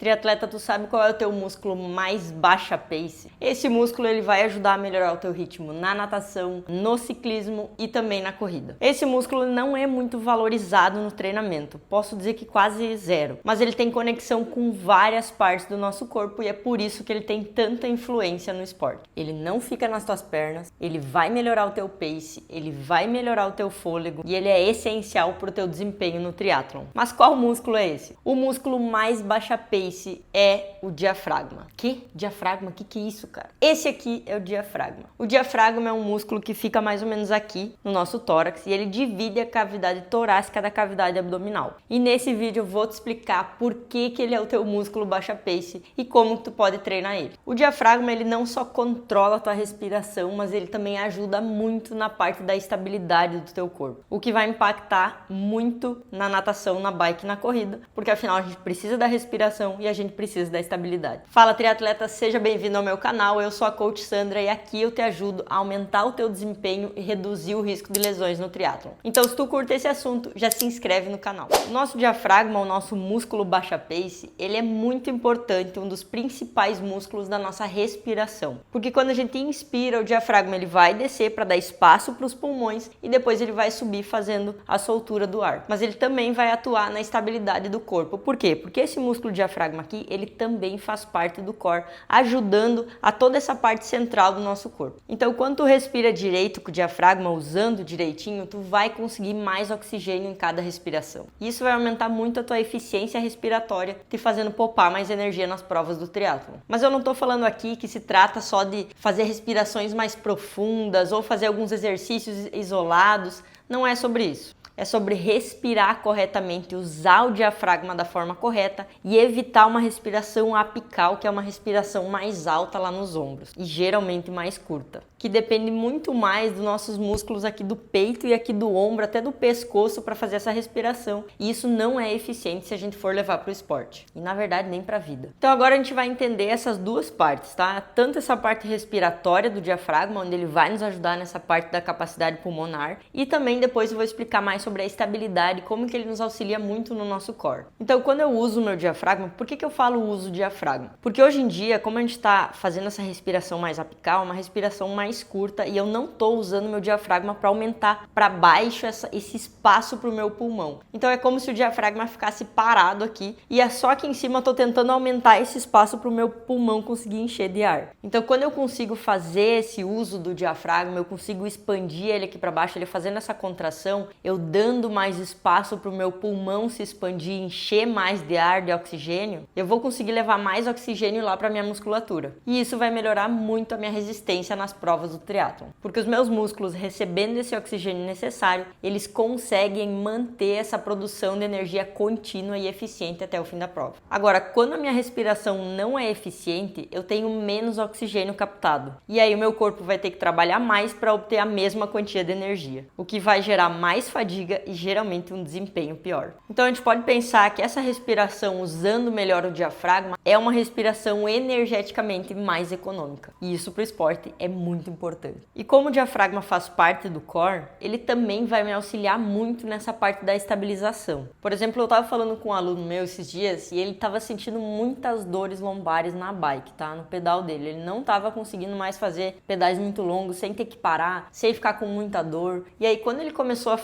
Triatleta, tu sabe qual é o teu músculo mais baixa pace? Esse músculo ele vai ajudar a melhorar o teu ritmo na natação, no ciclismo e também na corrida. Esse músculo não é muito valorizado no treinamento, posso dizer que quase zero, mas ele tem conexão com várias partes do nosso corpo e é por isso que ele tem tanta influência no esporte. Ele não fica nas tuas pernas, ele vai melhorar o teu pace, ele vai melhorar o teu fôlego e ele é essencial para o teu desempenho no triatlon. Mas qual músculo é esse? O músculo mais baixa pace é o diafragma. Que? Diafragma? Que é isso, cara? Esse aqui é o diafragma. O diafragma é um músculo que fica mais ou menos aqui no nosso tórax e ele divide a cavidade torácica da cavidade abdominal. E nesse vídeo eu vou te explicar por que ele é o teu músculo baixa pace e como tu pode treinar ele. O diafragma ele não só controla a tua respiração, mas ele também ajuda muito na parte da estabilidade do teu corpo, o que vai impactar muito na natação, na bike e na corrida, porque afinal a gente precisa da respiração e a gente precisa da estabilidade. Fala triatleta, seja bem-vindo ao meu canal, eu sou a Coach Sandra e aqui eu te ajudo a aumentar o teu desempenho e reduzir o risco de lesões no triatlon. Então se tu curte esse assunto, já se inscreve no canal. O nosso diafragma, o nosso músculo baixa pace, ele é muito importante, um dos principais músculos da nossa respiração. Porque quando a gente inspira, o diafragma ele vai descer para dar espaço para os pulmões e depois ele vai subir fazendo a soltura do ar. Mas ele também vai atuar na estabilidade do corpo. Por quê? Porque esse músculo diafragma aqui, ele também faz parte do core, ajudando a toda essa parte central do nosso corpo. Então, quando tu respira direito com o diafragma, usando direitinho, tu vai conseguir mais oxigênio em cada respiração. Isso vai aumentar muito a tua eficiência respiratória, te fazendo poupar mais energia nas provas do triatlon. Mas eu não tô falando aqui que se trata só de fazer respirações mais profundas ou fazer alguns exercícios isolados, não é sobre isso. É sobre respirar corretamente, usar o diafragma da forma correta e evitar uma respiração apical, que é uma respiração mais alta lá nos ombros e geralmente mais curta, que depende muito mais dos nossos músculos aqui do peito e aqui do ombro, até do pescoço para fazer essa respiração. E isso não é eficiente se a gente for levar para o esporte e na verdade nem para a vida. Então agora a gente vai entender essas duas partes, tá? Tanto essa parte respiratória do diafragma, onde ele vai nos ajudar nessa parte da capacidade pulmonar, e também depois eu vou explicar mais sobre a estabilidade, como que ele nos auxilia muito no nosso core. Então, quando eu uso o meu diafragma, por que eu falo uso diafragma? Porque hoje em dia, como a gente está fazendo essa respiração mais apical, uma respiração mais curta, e eu não estou usando o meu diafragma para aumentar para baixo esse espaço para o meu pulmão. Então, é como se o diafragma ficasse parado aqui, e é só aqui em cima eu estou tentando aumentar esse espaço para o meu pulmão conseguir encher de ar. Então, quando eu consigo fazer esse uso do diafragma, eu consigo expandir ele aqui para baixo, ele fazendo essa contração, eu dando mais espaço para o meu pulmão se expandir, encher mais de ar, de oxigênio, eu vou conseguir levar mais oxigênio lá para minha musculatura. E isso vai melhorar muito a minha resistência nas provas do triatlon. Porque os meus músculos recebendo esse oxigênio necessário, eles conseguem manter essa produção de energia contínua e eficiente até o fim da prova. Agora, quando a minha respiração não é eficiente, eu tenho menos oxigênio captado. E aí o meu corpo vai ter que trabalhar mais para obter a mesma quantia de energia, o que vai gerar mais fadiga e geralmente um desempenho pior. Então a gente pode pensar que essa respiração usando melhor o diafragma é uma respiração energeticamente mais econômica. E isso para o esporte é muito importante. E como o diafragma faz parte do core, ele também vai me auxiliar muito nessa parte da estabilização. Por exemplo, eu estava falando com um aluno meu esses dias e ele estava sentindo muitas dores lombares na bike, tá? No pedal dele. Ele não estava conseguindo mais fazer pedais muito longos, sem ter que parar, sem ficar com muita dor. E aí quando ele começou a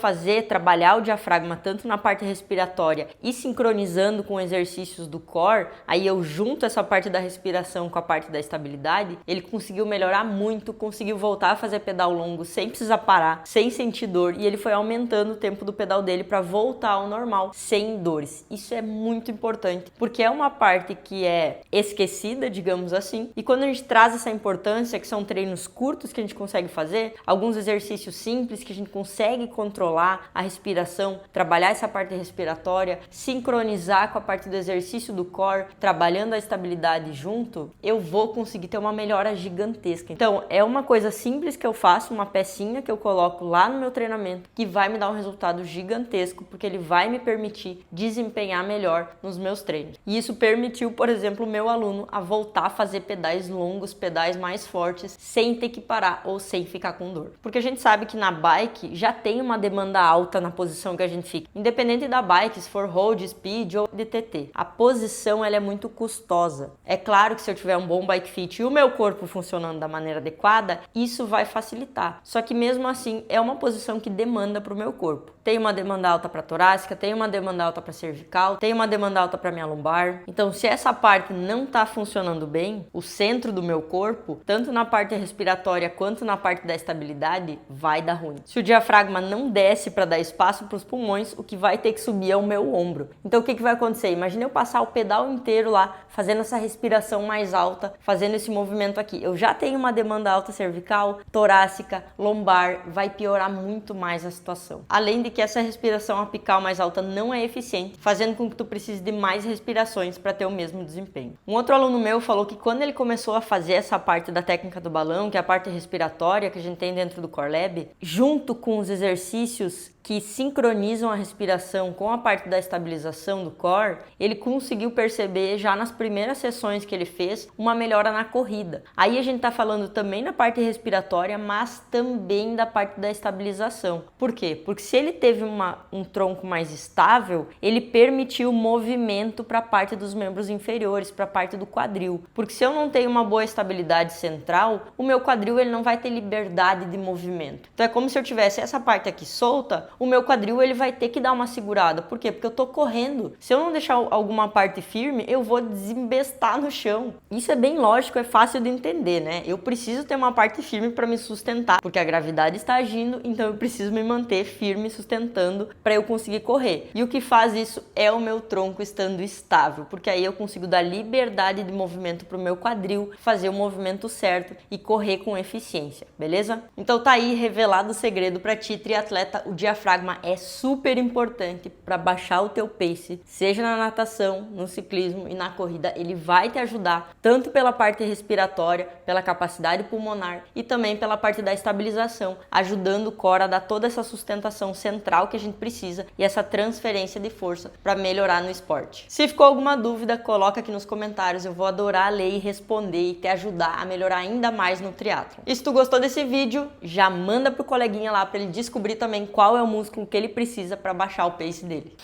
trabalhar o diafragma tanto na parte respiratória e sincronizando com exercícios do core, aí eu junto essa parte da respiração com a parte da estabilidade, ele conseguiu melhorar muito, conseguiu voltar a fazer pedal longo sem precisar parar, sem sentir dor, e ele foi aumentando o tempo do pedal dele para voltar ao normal, sem dores. Isso é muito importante, porque é uma parte que é esquecida, digamos assim, e quando a gente traz essa importância, que são treinos curtos que a gente consegue fazer, alguns exercícios simples que a gente consegue controlar a respiração, trabalhar essa parte respiratória, sincronizar com a parte do exercício do core, trabalhando a estabilidade junto, eu vou conseguir ter uma melhora gigantesca. Então, é uma uma coisa simples que eu faço, uma pecinha que eu coloco lá no meu treinamento, que vai me dar um resultado gigantesco, porque ele vai me permitir desempenhar melhor nos meus treinos. E isso permitiu, por exemplo, o meu aluno a voltar a fazer pedais longos, pedais mais fortes, sem ter que parar ou sem ficar com dor. Porque a gente sabe que na bike já tem uma demanda alta na posição que a gente fica, independente da bike, se for road, speed ou DTT. A posição ela é muito custosa. É claro que se eu tiver um bom bike fit e o meu corpo funcionando da maneira adequada, isso vai facilitar. Só que mesmo assim é uma posição que demanda para o meu corpo. Tem uma demanda alta para torácica, tem uma demanda alta para cervical, tem uma demanda alta para minha lombar. Então, se essa parte não está funcionando bem, o centro do meu corpo, tanto na parte respiratória quanto na parte da estabilidade, vai dar ruim. Se o diafragma não desce para dar espaço para os pulmões, o que vai ter que subir é o meu ombro. Então, o que vai acontecer? Imagina eu passar o pedal inteiro lá, fazendo essa respiração mais alta, fazendo esse movimento aqui. Eu já tenho uma demanda alta cervical, torácica, lombar, vai piorar muito mais a situação. Além de que essa respiração apical mais alta não é eficiente, fazendo com que tu precise de mais respirações para ter o mesmo desempenho. Um outro aluno meu falou que quando ele começou a fazer essa parte da técnica do balão, que é a parte respiratória que a gente tem dentro do Core Lab, junto com os exercícios que sincronizam a respiração com a parte da estabilização do core, ele conseguiu perceber já nas primeiras sessões que ele fez uma melhora na corrida. Aí a gente está falando também na parte respiratória, mas também da parte da estabilização. Por quê? Porque se ele teve um tronco mais estável, ele permitiu movimento para a parte dos membros inferiores, para a parte do quadril. Porque se eu não tenho uma boa estabilidade central, o meu quadril ele não vai ter liberdade de movimento. Então é como se eu tivesse essa parte aqui solta, o meu quadril ele vai ter que dar uma segurada. Por quê? Porque eu tô correndo. Se eu não deixar alguma parte firme, eu vou desembestar no chão. Isso é bem lógico, é fácil de entender, né? Eu preciso ter uma parte firme para me sustentar, porque a gravidade está agindo, então eu preciso me manter firme, sustentando para eu conseguir correr. E o que faz isso é o meu tronco estando estável, porque aí eu consigo dar liberdade de movimento para o meu quadril, fazer o movimento certo e correr com eficiência, beleza? Então tá aí revelado o segredo para ti, triatleta. O diafragma é super importante para baixar o teu pace, seja na natação, no ciclismo e na corrida. Ele vai te ajudar tanto pela parte respiratória, pela capacidade pulmonar e também pela parte da estabilização, ajudando o core a dar toda essa sustentação central que a gente precisa e essa transferência de força para melhorar no esporte. Se ficou alguma dúvida, coloca aqui nos comentários, eu vou adorar ler e responder e te ajudar a melhorar ainda mais no triatlo. E se tu gostou desse vídeo, já manda pro coleguinha lá para ele descobrir também qual é o músculo que ele precisa para baixar o pace dele.